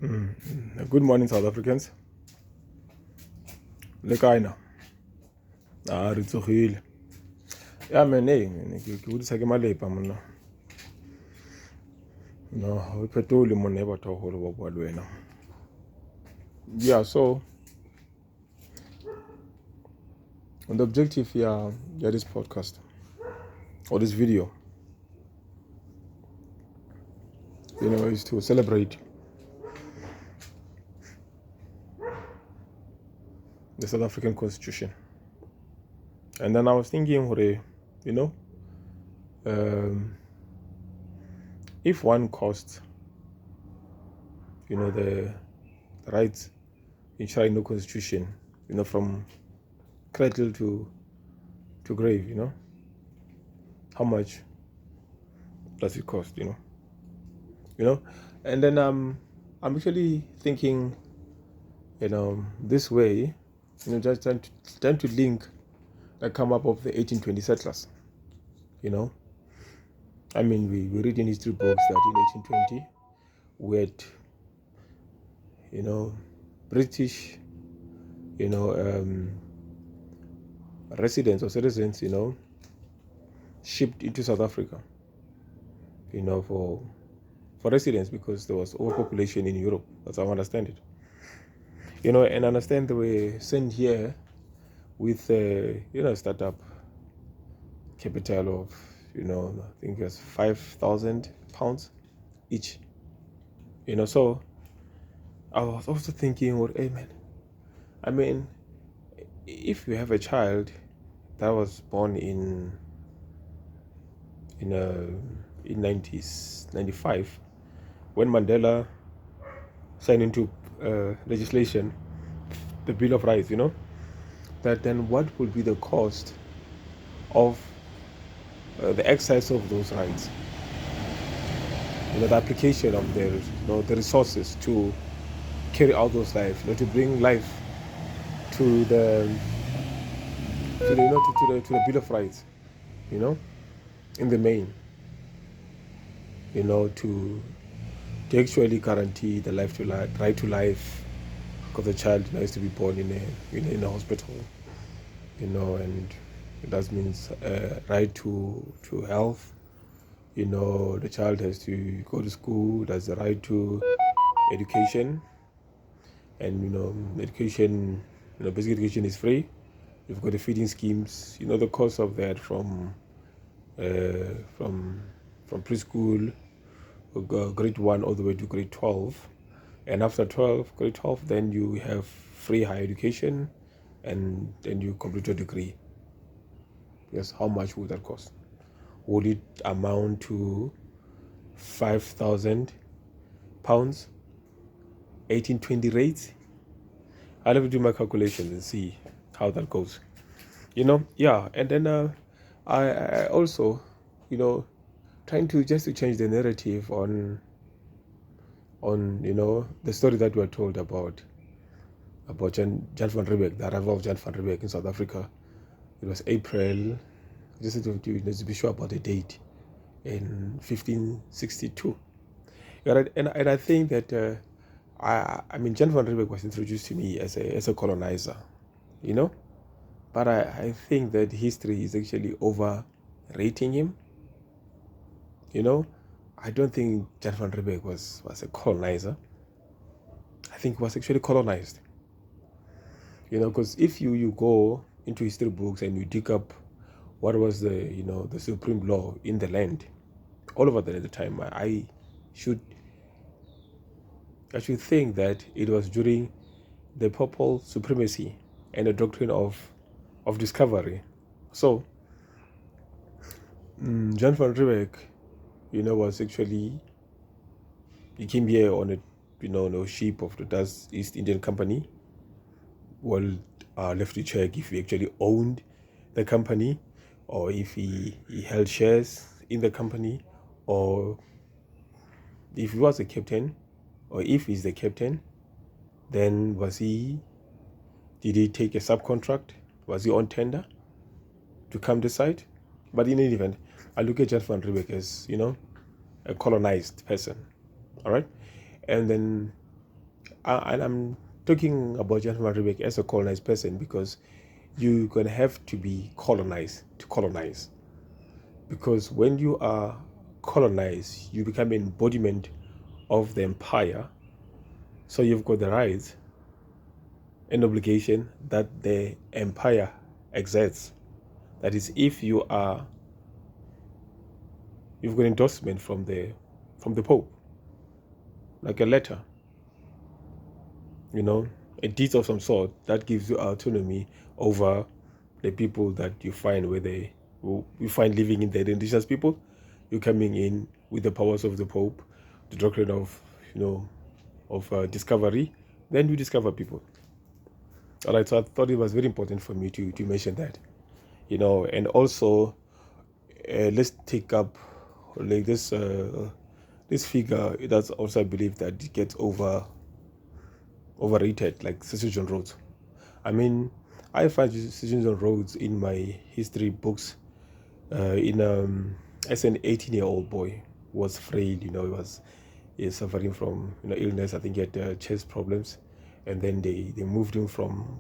Good morning, South Africans. Le kae na? Re tsogile. Ya man, ke bodisa ke malepa monna. No, we phetole monna batho go ba bua le wena. Yeah, so on the objective here, this podcast or this video, is to celebrate the South African Constitution. And then I was thinking, if one cost, the rights enshrined in the Constitution, from cradle to grave, how much does it cost, and then I'm actually thinking, this way, just trying to link the come up of the 1820 settlers, I mean, we read in history books that in 1820 we had, British, residents or citizens, shipped into South Africa, for residents, because there was overpopulation in Europe. That's how I understand it. And I understand they were sent here with, startup capital of, I think it was £5,000 each. So I was also thinking, well, hey man, I mean, if you have a child that was born in 95, when Mandela signed into legislation the Bill of Rights, that then what would be the cost of the exercise of those rights, the application of the resources to carry out those lives, to bring life to the Bill of Rights, in the main, to actually guarantee the right to life, because the child is to be born in a hospital, and that means right to health. The child has to go to school. There's the right to education, and education, basic education is free. You've got the feeding schemes. The cost of that from preschool, grade 1 all the way to grade 12, and after grade 12, then you have free higher education, and then you complete your degree. Yes, how much would that cost? Would it amount to £5,000, 1820 rates? I'll have to do my calculations and see how that goes. Yeah, and then I also, trying to change the narrative on the story that we are told about Jan van Riebeeck, the arrival of Jan van Riebeeck in South Africa. It was April, just to be sure about the date, in 1562. And I think that I mean, Jan van Riebeeck was introduced to me as a colonizer, but I think that history is actually overrating him. I don't think Jan van Riebeeck was a colonizer. I think he was actually colonized. Because if you go into history books and you dig up what was the supreme law in the land all over the time, I should think that it was during the papal supremacy and the doctrine of discovery. So Jan van Riebeeck, was actually, he came here on a ship of the Dutch East Indian Company. Well, left to check if he actually owned the company, or if he held shares in the company, or if he was a captain, or if he's the captain, then did he take a subcontract? Was he on tender to come to site? But in any event, I look at Jan van Riebeeck as, a colonized person. All right? And then And I'm talking about Gentleman Rebek as a colonized person, because you're going to have to be colonized to colonize. Because when you are colonized, you become an embodiment of the empire. So you've got the rights and obligation that the empire exerts. That is, if you've got endorsement from the Pope, like a letter, a deed of some sort that gives you autonomy over the people that you find you find living in the indigenous people. You're coming in with the powers of the Pope, the doctrine of discovery. Then you discover people. All right, so I thought it was very important for me to mention that, and also let's take up like this figure. That's also, I believe, that it gets overrated, like Cecil John Rhodes. I mean, I find Cecil John Rhodes in my history books. As an 18-year-old boy, was frail. He was suffering from illness. I think he had chest problems, and then they moved him from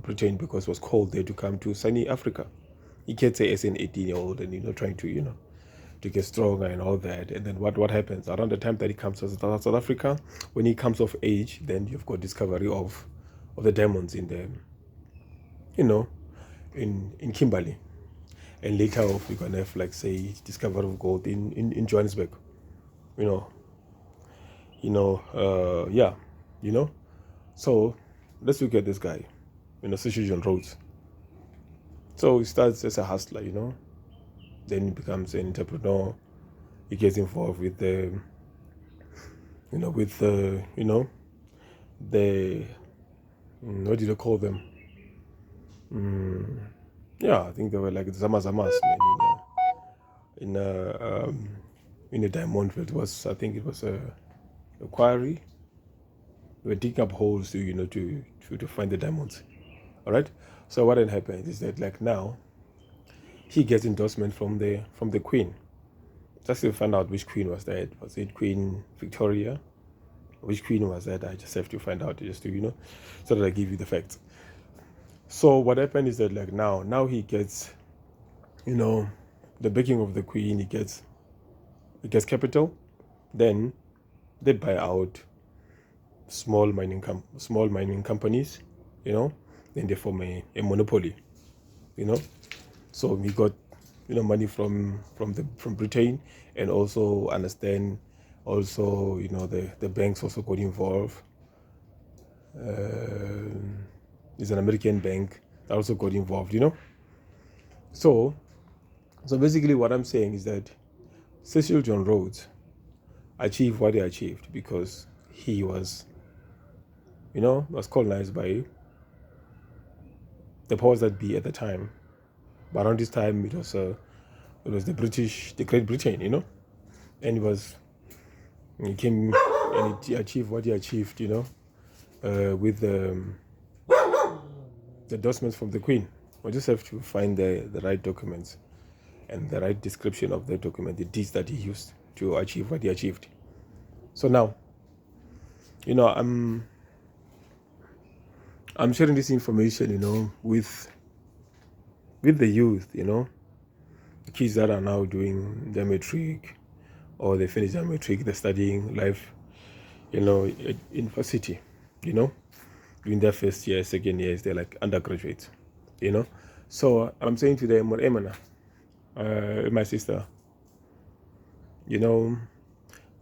Britain, because it was cold there, to come to sunny Africa. He can't say as an 18-year-old and trying to get stronger and all that. And then what happens around the time that he comes to South Africa, when he comes of age, then you've got discovery of the diamonds in the in Kimberley. And later off, we're gonna have, like, say, discovery of gold in Johannesburg. Yeah. So let's look at this guy, Cecil John Rhodes. So he starts as a hustler, then he becomes an entrepreneur. He gets involved with the what do you call them? Yeah, I think they were like the Zamazamas, man, in a diamond field. I think it was a quarry. They were digging up holes to find the diamonds. All right. So what had happened is that, like, now he gets endorsement from the Queen. Just to find out which queen was that. Was it Queen Victoria? Which queen was that? I just have to find out, just to so that I give you the facts. So what happened is that, like, now he gets the backing of the Queen. He gets capital. Then they buy out small mining companies. Then they form a monopoly. So he got money from Britain, and also understand also the banks also got involved. It's an American bank that also got involved. So basically what I'm saying is that Cecil John Rhodes achieved what he achieved because he was colonized by the powers that be at the time. But around this time, it was the Great Britain, and he came and he achieved what he achieved, with the endorsements from the Queen. We just have to find the right documents and the right description of the document, the deeds that he used to achieve what he achieved. So now, I'm sharing this information, with the youth, the kids that are now doing their matric, or they finish their matric, they're studying life, at university, doing their first year, second years, they're like undergraduates, So I'm saying to them, Emana, my sister,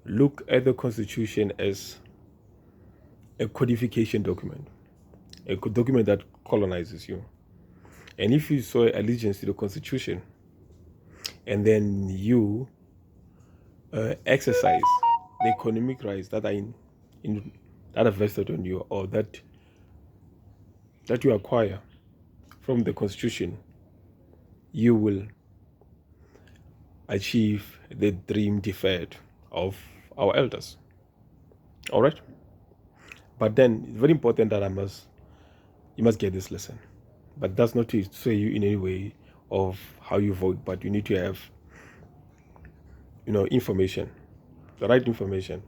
look at the Constitution as a codification document, a document that colonizes you. And if you saw allegiance to the Constitution, and then you exercise the economic rights that are that are vested on you, or that you acquire from the Constitution, you will achieve the dream deferred of our elders. All right. But then it's very important that you must get this lesson. But that's not to sway you in any way of how you vote, but you need to have information, the right information.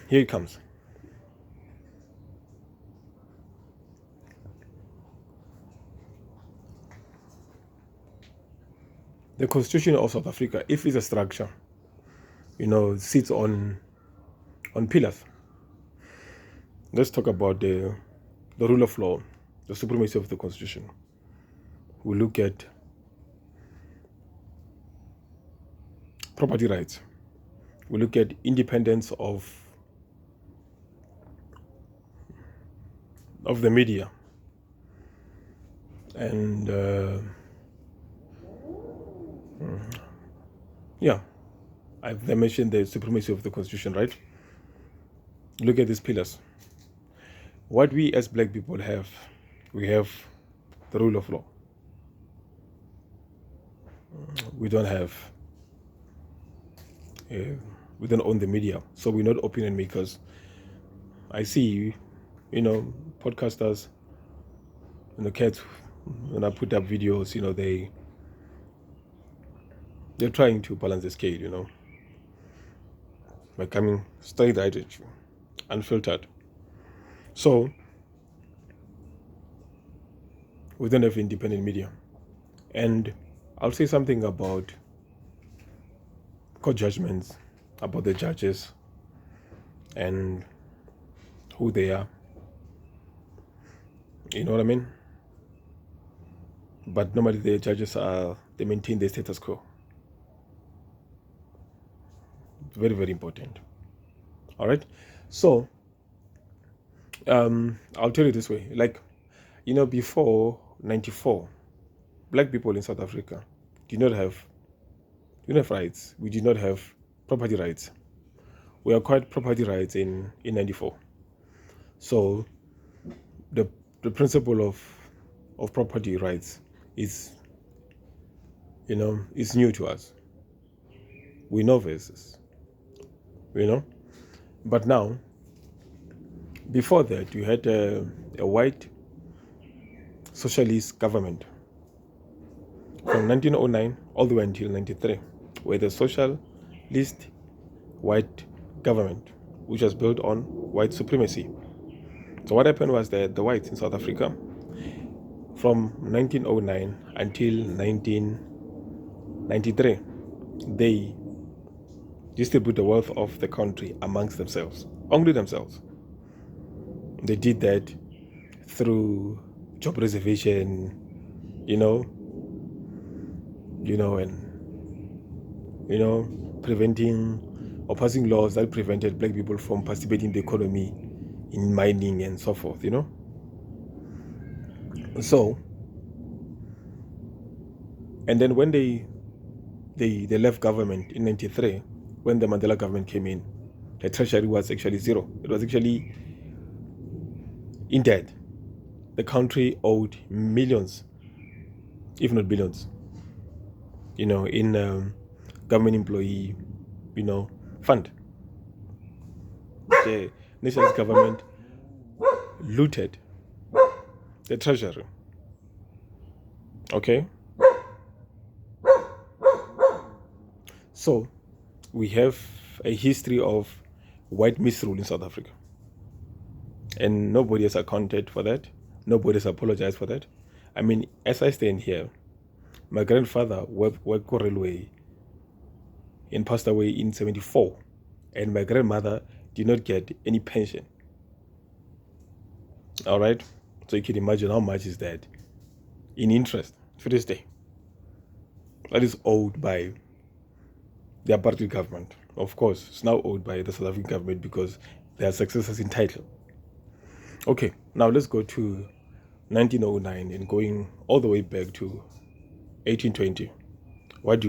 Here it comes. The Constitution of South Africa, if it's a structure, sits on pillars. Let's talk about the rule of law, the supremacy of the Constitution. We look at property rights. We look at independence of the media. And I've mentioned the supremacy of the Constitution, right? Look at these pillars. What we as black people have, we have the rule of law. We don't own the media, so we're not opinion makers. I see, podcasters, cats, when I put up videos, they're trying to balance the scale, by coming straight at you, unfiltered. So we don't have independent media. And I'll say something about court judgments, about the judges and who they are. You know what I mean? But normally the judges they maintain the status quo. Very, very important. All right. So I'll tell you this way, before 94, black people in South Africa did not have rights. We did not have property rights. We acquired property rights in 94. So the principle of property rights is new to us. We know this, but now, before that, you had a white socialist government from 1909 all the way until 93, where the socialist white government, which was built on white supremacy. So what happened was that the whites in South Africa, from 1909 until 1993, they distribute the wealth of the country amongst themselves, only themselves. They did that through job reservation, and preventing or passing laws that prevented black people from participating in the economy, in mining and so forth, So, and then when they left government in 93, when the Mandela government came in, the treasury was actually zero. It was actually in debt. The country owed millions, if not billions, in government employee, fund. The nationalist government looted the treasury. Okay? So, we have a history of white misrule in South Africa. And nobody has accounted for that. Nobody has apologized for that. I mean, as I stand here, my grandfather worked for railway and passed away in 74. And my grandmother did not get any pension. All right? So you can imagine how much is that in interest to this day. That is owed by the apartheid government. Of course, it's now owed by the South African government because their successors in title. Okay, now let's go to 1909 and going all the way back to 1820. What do you